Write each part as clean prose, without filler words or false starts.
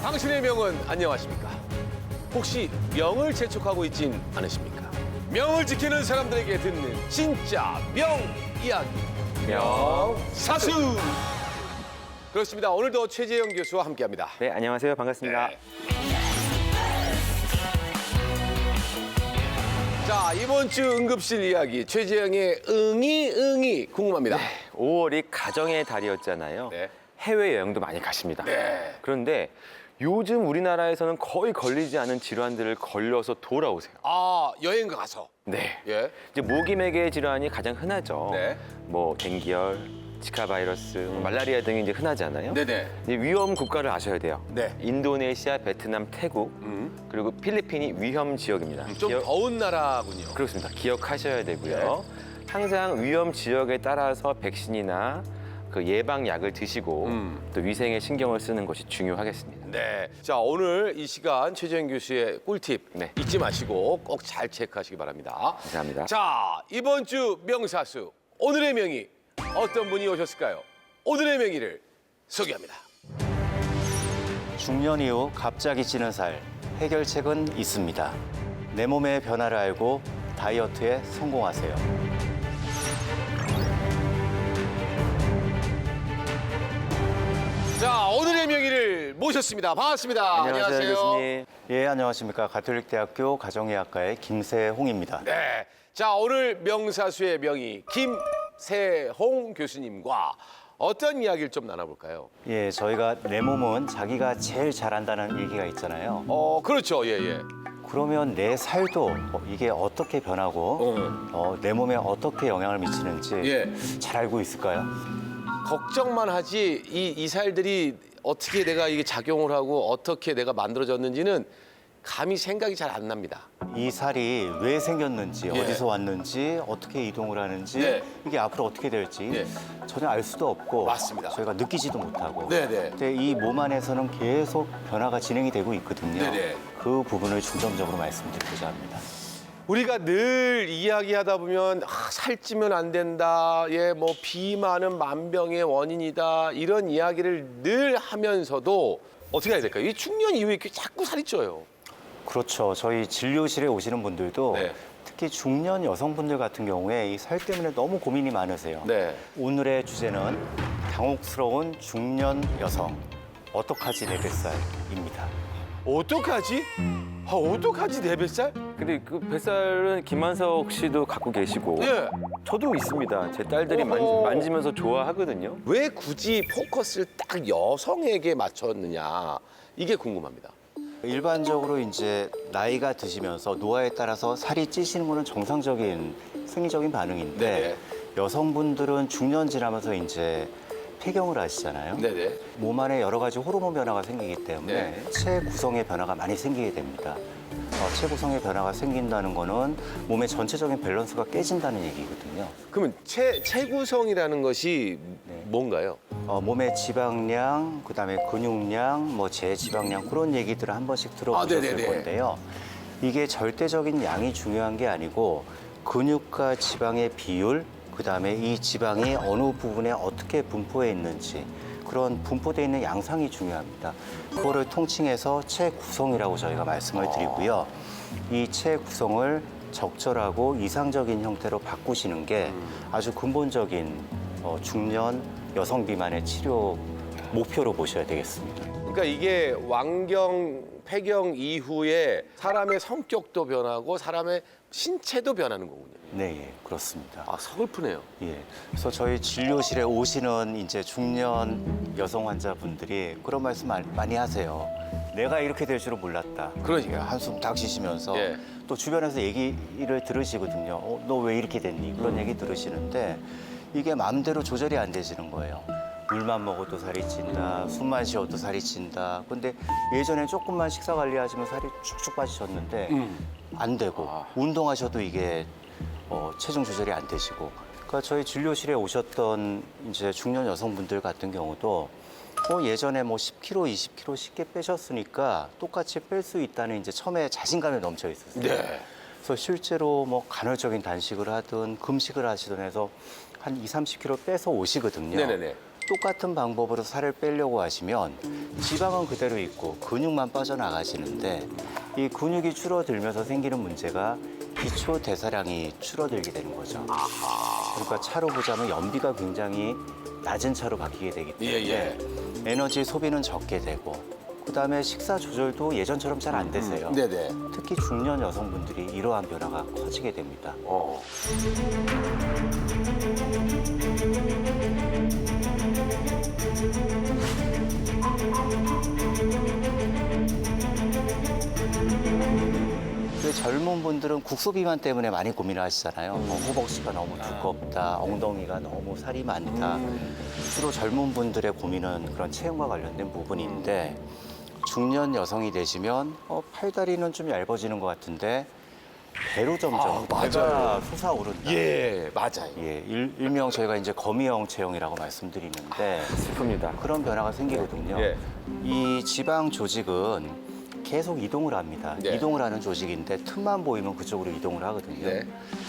당신의 명은 안녕하십니까? 혹시 명을 재촉하고 있진 않으십니까? 명을 지키는 사람들에게 듣는 진짜 명 이야기. 명사수. 그렇습니다. 오늘도 최재형 교수와 함께합니다. 네, 안녕하세요. 반갑습니다. 네. 자, 이번 주 응급실 이야기 최재형의 응이 궁금합니다. 5월이 가정의 달이었잖아요. 네. 해외여행도 많이 가십니다. 네. 그런데 요즘 우리나라에서는 거의 걸리지 않은 질환들을 걸려서 돌아오세요. 아, 여행 가서. 네. 예. 이제 모기매개 질환이 가장 흔하죠. 네. 뭐 댕기열, 지카 바이러스, 말라리아 등이 이제 흔하잖아요. 네네. 이제 위험 국가를 아셔야 돼요. 네. 인도네시아, 베트남, 태국, 그리고 필리핀이 위험 지역입니다. 좀 더운 나라군요. 그렇습니다. 기억하셔야 되고요. 항상 위험 지역에 따라서 백신이나 그 예방약을 드시고 또 위생에 신경을 쓰는 것이 중요하겠습니다. 네. 자, 오늘 이 시간 최재형 교수의 꿀팁 네. 잊지 마시고 꼭 잘 체크하시기 바랍니다. 감사합니다. 자, 이번 주 명사수 오늘의 명의 어떤 분이 오셨을까요? 오늘의 명의를 소개합니다. 중년 이후 갑자기 찌는 살 해결책은 있습니다. 내 몸의 변화를 알고 다이어트에 성공하세요. 자, 오늘의 명의를 모셨습니다. 반갑습니다. 안녕하세요, 교수님. 예, 안녕하십니까. 가톨릭대학교 가정의학과의 김세홍입니다. 네. 자, 오늘 명사수의 명의 김세홍 교수님과 어떤 이야기를 좀 나눠볼까요? 예, 저희가 내 몸은 자기가 제일 잘한다는 얘기가 있잖아요. 그렇죠. 예, 예. 그러면 내 살도 이게 어떻게 변하고 내 몸에 어떻게 영향을 미치는지 예. 잘 알고 있을까요? 걱정만 하지 이 살들이 어떻게 내가 이게 작용을 하고 어떻게 내가 만들어졌는지는 감히 생각이 잘 안 납니다. 이 살이 왜 생겼는지, 예. 어디서 왔는지, 어떻게 이동을 하는지, 네. 이게 앞으로 어떻게 될지 네. 전혀 알 수도 없고 맞습니다. 저희가 느끼지도 못하고 네네. 근데 이 몸 안에서는 계속 변화가 진행이 되고 있거든요. 네네. 그 부분을 중점적으로 말씀드리고자 합니다. 우리가 늘 이야기하다 보면 살찌면 안 된다. 예, 뭐 비만은 만병의 원인이다. 이런 이야기를 늘 하면서도 어떻게 해야 될까요? 이 중년 이후에 이렇게 자꾸 살이 쪄요. 그렇죠. 저희 진료실에 오시는 분들도 네. 특히 중년 여성분들 같은 경우에 이 살 때문에 너무 고민이 많으세요. 네. 오늘의 주제는 당혹스러운 중년 여성 어떡하지 내 뱃살입니다. 어떡하지? 어떡하지 내 뱃살? 근데 그 뱃살은 김한석 씨도 갖고 계시고 예. 저도 있습니다. 제 딸들이 어허. 만지면서 좋아하거든요. 왜 굳이 포커스를 딱 여성에게 맞췄느냐? 이게 궁금합니다. 일반적으로 이제 나이가 드시면서 노화에 따라서 살이 찌시는 거는 정상적인 생리적인 반응인데 네네. 여성분들은 중년 지나면서 이제 폐경을 하시잖아요. 네네. 몸 안에 여러 가지 호르몬 변화가 생기기 때문에 네. 체구성의 변화가 많이 생기게 됩니다. 체구성의 변화가 생긴다는 거는 몸의 전체적인 밸런스가 깨진다는 얘기거든요. 그러면 체구성이라는 것이 뭔가요? 몸의 지방량, 그다음에 근육량, 뭐 제지방량 그런 얘기들을 한 번씩 들어보셨을 네네네. 건데요. 이게 절대적인 양이 중요한 게 아니고 근육과 지방의 비율, 그다음에 이 지방이 어느 부분에 어떻게 분포해 있는지 그런 분포되어 있는 양상이 중요합니다. 그거를 통칭해서 체구성이라고 저희가 말씀을 드리고요. 이 체구성을 적절하고 이상적인 형태로 바꾸시는 게 아주 근본적인 중년 여성 비만의 치료 목표로 보셔야 되겠습니다. 그러니까 이게 완경, 폐경 이후에 사람의 성격도 변하고 사람의 신체도 변하는 거군요. 네, 예, 그렇습니다. 아, 서글프네요. 예. 그래서 저희 진료실에 오시는 이제 중년 여성 환자분들이 그런 말씀 많이 하세요. 내가 이렇게 될 줄은 몰랐다. 그러니까요. 한숨 딱 쉬시면서 예. 또 주변에서 얘기를 들으시거든요. 너 왜 이렇게 됐니? 그런 얘기 들으시는데 이게 마음대로 조절이 안 되시는 거예요. 물만 먹어도 살이 찐다, 숨만 쉬어도 살이 찐다. 근데 예전에 조금만 식사 관리하시면 살이 쭉쭉 빠지셨는데 안 되고 운동하셔도 이게 체중 조절이 안 되시고. 그러니까 저희 진료실에 오셨던 이제 중년 여성분들 같은 경우도 예전에 뭐 10kg, 20kg 쉽게 빼셨으니까 똑같이 뺄 수 있다는 이제 처음에 자신감에 넘쳐 있었어요. 네. 그래서 실제로 뭐 간헐적인 단식을 하든 금식을 하시든 해서 한 20, 30kg 빼서 오시거든요. 네네네. 똑같은 방법으로 살을 빼려고 하시면 지방은 그대로 있고 근육만 빠져나가시는데 이 근육이 줄어들면서 생기는 문제가 기초 대사량이 줄어들게 되는 거죠. 그러니까 차로 보자면 연비가 굉장히 낮은 차로 바뀌게 되기 때문에 예. 에너지 소비는 적게 되고 그다음에 식사 조절도 예전처럼 잘 안 되세요. 네네. 특히 중년 여성분들이 이러한 변화가 커지게 됩니다. 그 젊은 분들은 국소 비만 때문에 많이 고민을 하시잖아요. 허벅지가 너무 두껍다, 엉덩이가 너무 살이 많다. 주로 젊은 분들의 고민은 그런 체형과 관련된 부분인데 중년 여성이 되시면 팔다리는 좀 얇아지는 것 같은데 배로 점점 맞아요. 배가 솟아오른다. 예, 맞아요. 예, 일명 저희가 이제 거미형 체형이라고 말씀드리는데 슬픕니다. 그런 변화가 생기거든요. 예. 이 지방 조직은 계속 이동을 합니다. 네. 이동을 하는 조직인데 틈만 보이면 그쪽으로 이동을 하거든요. 네.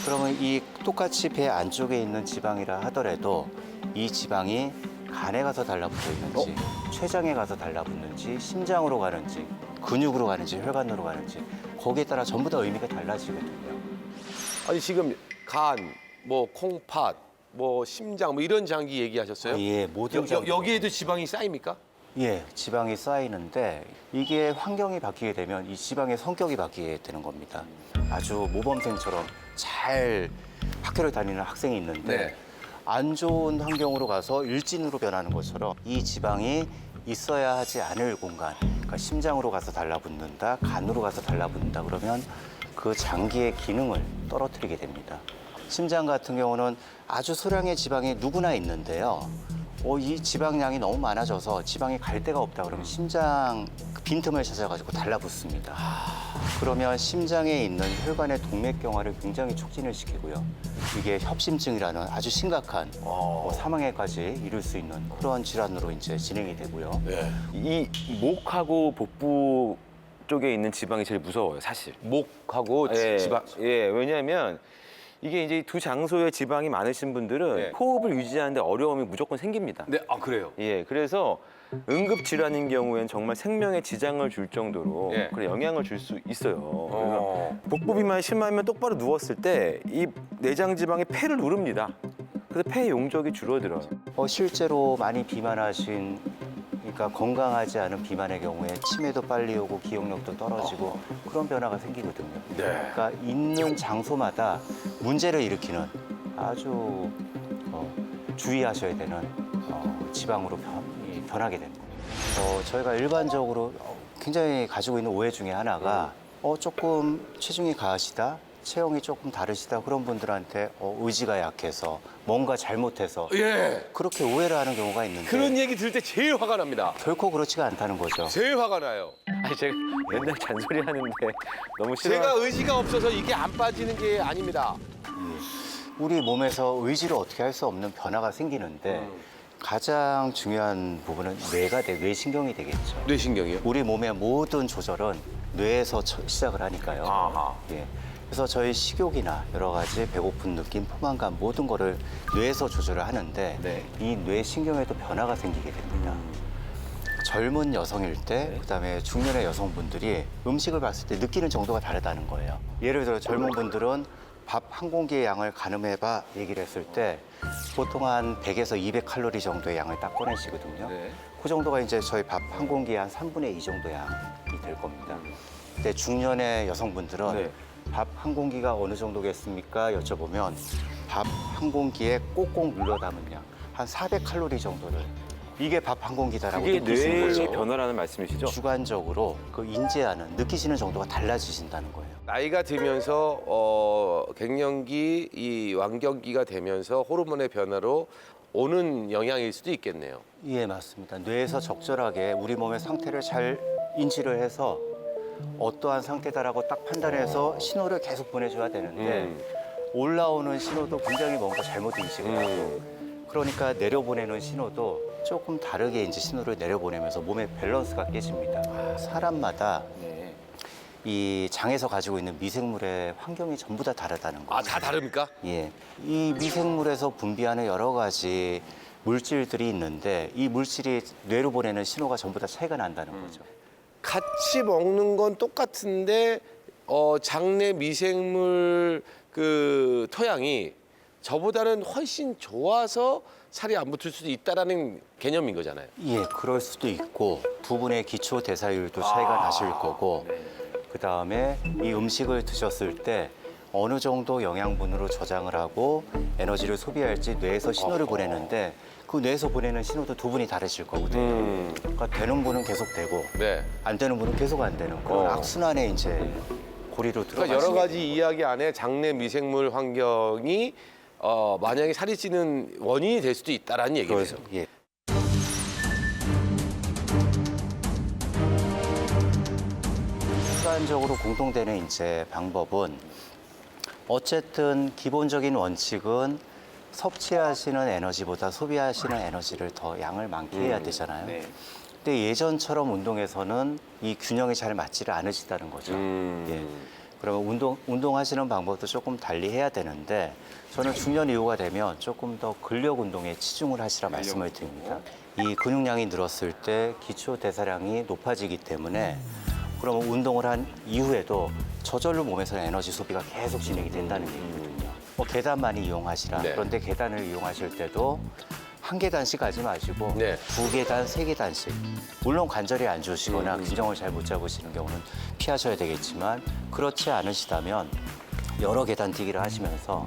그러면 이 똑같이 배 안쪽에 있는 지방이라 하더라도 이 지방이 간에 가서 달라붙어 있는지 췌장에 가서 달라붙는지 심장으로 가는지 근육으로 가는지 혈관으로 가는지 거기에 따라 전부 다 의미가 달라지거든요. 아니 지금 간, 뭐 콩팥, 뭐 심장, 뭐 이런 장기 얘기하셨어요? 예, 모든 장기가 여기에도 지방이 쌓입니까? 예, 지방이 쌓이는데 이게 환경이 바뀌게 되면 이 지방의 성격이 바뀌게 되는 겁니다. 아주 모범생처럼 잘 학교를 다니는 학생이 있는데 네. 안 좋은 환경으로 가서 일진으로 변하는 것처럼 이 지방이 있어야 하지 않을 공간, 그러니까 심장으로 가서 달라붙는다, 간으로 가서 달라붙는다 그러면 그 장기의 기능을 떨어뜨리게 됩니다. 심장 같은 경우는 아주 소량의 지방이 누구나 있는데요. 이 지방량이 너무 많아져서 지방이 갈 데가 없다 그러면 심장 그 빈틈을 찾아가지고 달라붙습니다. 그러면 심장에 있는 혈관의 동맥경화를 굉장히 촉진을 시키고요. 이게 협심증이라는 아주 심각한 사망에까지 이를 수 있는 그런 질환으로 이제 진행이 되고요. 네. 이 목하고 복부 쪽에 있는 지방이 제일 무서워요, 사실. 목하고 예, 지방. 예, 왜냐하면 이게 이제 두 장소에 지방이 많으신 분들은 네. 호흡을 유지하는데 어려움이 무조건 생깁니다. 네, 아 그래요. 예, 그래서 응급 질환인 경우엔 정말 생명에 지장을 줄 정도로 예. 그런 영향을 줄 수 있어요. 그래서 복부 비만이 심하면 똑바로 누웠을 때 이 내장 지방이 폐를 누릅니다. 그래서 폐의 용적이 줄어들어요. 실제로 많이 비만하신 그러니까 건강하지 않은 비만의 경우에 치매도 빨리 오고 기억력도 떨어지고 그런 변화가 생기거든요. 네. 그러니까 있는 장소마다 문제를 일으키는 아주 주의하셔야 되는 지방으로 변하게 되는 거예요. 저희가 일반적으로 굉장히 가지고 있는 오해 중에 하나가 조금 체중이 가시다, 체형이 조금 다르시다 그런 분들한테 의지가 약해서 뭔가 잘못해서 예. 그렇게 오해를 하는 경우가 있는데 그런 얘기 들을 때 제일 화가 납니다. 결코 그렇지가 않다는 거죠. 제일 화가 나요. 아니 제가 맨날 잔소리 하는데 너무 싫어. 제가 의지가 없어서 이게 안 빠지는 게 아닙니다. 우리 몸에서 의지로 어떻게 할 수 없는 변화가 생기는데 가장 중요한 부분은 뇌신경이 되겠죠. 뇌신경이요? 우리 몸의 모든 조절은 뇌에서 시작을 하니까요. 아하. 예. 그래서 저희 식욕이나 여러 가지 배고픈 느낌, 포만감 모든 거를 뇌에서 조절을 하는데 네. 이 뇌신경에도 변화가 생기게 됩니다. 젊은 여성일 때, 그다음에 중년의 여성분들이 음식을 봤을 때 느끼는 정도가 다르다는 거예요. 예를 들어 젊은 분들은 밥 한 공기의 양을 가늠해봐 얘기를 했을 때 보통 한 100에서 200칼로리 정도의 양을 딱 꺼내시거든요. 네. 그 정도가 이제 저희 밥 한 공기의 한 3분의 2 정도 양이 될 겁니다. 근데 중년의 여성분들은 네. 밥 한 공기가 어느 정도겠습니까? 여쭤보면 밥 한 공기에 꼭꼭 눌러 담은 양, 한 400칼로리 정도를 이게 밥 한 공기다라고 그게 느끼시는 뇌의 거죠. 변화라는 말씀이시죠? 주관적으로 그 인지하는, 느끼시는 정도가 달라지신다는 거예요. 나이가 들면서 갱년기, 이 완경기가 되면서 호르몬의 변화로 오는 영향일 수도 있겠네요. 예, 맞습니다. 뇌에서 적절하게 우리 몸의 상태를 잘 인지를 해서 어떠한 상태다라고 딱 판단해서 신호를 계속 보내줘야 되는데 올라오는 신호도 굉장히 뭔가 잘못 인식을 하고 그러니까 내려보내는 신호도 조금 다르게 이제 신호를 내려보내면서 몸의 밸런스가 깨집니다. 사람마다 이 장에서 가지고 있는 미생물의 환경이 전부 다 다르다는 거죠. 아, 다 다릅니까? 예, 이 미생물에서 분비하는 여러 가지 물질들이 있는데 이 물질이 뇌로 보내는 신호가 전부 다 차이가 난다는 거죠. 같이 먹는 건 똑같은데 장내 미생물 그 토양이 저보다는 훨씬 좋아서 살이 안 붙을 수도 있다라는 개념인 거잖아요. 예, 그럴 수도 있고 부분의 기초 대사율도 차이가 나실 거고 그다음에 이 음식을 드셨을 때 어느 정도 영양분으로 저장을 하고 에너지를 소비할지 뇌에서 신호를 보내는데 그 뇌에서 보내는 신호도 두 분이 다르실 거거든요. 그러니까 되는 분은 계속 되고 네. 안 되는 분은 계속 안 되는 그런 악순환에 이제 고리로 그러니까 들어가시게 여러 가지 이야기 안에 장내 미생물 환경이 만약에 살이 찌는 원인이 될 수도 있다라는 얘기죠. 그래서 예. 일반적으로 공통되는 이제 방법은 어쨌든 기본적인 원칙은 섭취하시는 에너지보다 소비하시는 에너지를 더 양을 많게 해야 되잖아요. 네. 근데 예전처럼 운동에서는 이 균형이 잘 맞지를 않으시다는 거죠. 예. 그러면 운동하시는 방법도 조금 달리 해야 되는데 저는 중년 이후가 되면 조금 더 근력 운동에 치중을 하시라 말씀을 드립니다. 이 근육량이 늘었을 때 기초 대사량이 높아지기 때문에 그러면 운동을 한 이후에도 저절로 몸에서 에너지 소비가 계속 진행이 된다는 얘기거든요. 뭐 계단 많이 이용하시라. 네. 그런데 계단을 이용하실 때도 한 계단씩 가지 마시고 네. 두 계단, 세 계단씩. 물론 관절이 안 좋으시거나 균형을 잘 못 잡으시는 경우는 피하셔야 되겠지만 그렇지 않으시다면 여러 계단 뛰기를 하시면서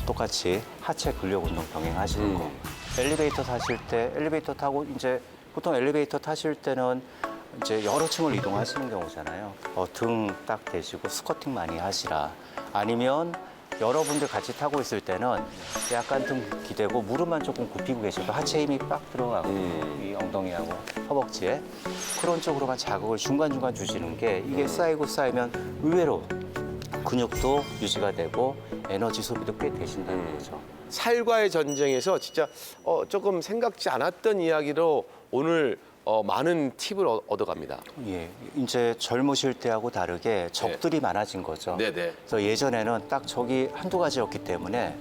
똑같이 하체 근력 운동 병행하시는 거. 엘리베이터 타실 때 엘리베이터 타고 이제 보통 엘리베이터 타실 때는 이제 여러 층을 이동하시는 경우잖아요. 등 딱 대시고 스쿼팅 많이 하시라. 아니면 여러분들 같이 타고 있을 때는 약간 등 기대고 무릎만 조금 굽히고 계셔도 하체 힘이 빡 들어가고 이 엉덩이하고 허벅지에 그런 쪽으로만 자극을 중간중간 주시는 게 이게 쌓이고 쌓이면 의외로 근육도 유지가 되고 에너지 소비도 꽤 되신다는 거죠. 살과의 전쟁에서 진짜 조금 생각지 않았던 이야기로 오늘 많은 팁을 얻어갑니다. 예, 이제 젊으실 때하고 다르게 적들이 많아진 거죠. 네네. 그래서 예전에는 딱 적이 한두 가지였기 때문에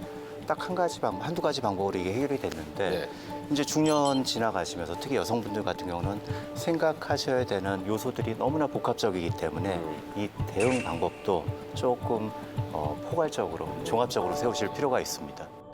딱 한두 가지 방법으로 이게 해결이 됐는데 네. 이제 중년 지나가시면서 특히 여성분들 같은 경우는 생각하셔야 되는 요소들이 너무나 복합적이기 때문에 이 대응 방법도 조금 포괄적으로, 종합적으로 세우실 필요가 있습니다.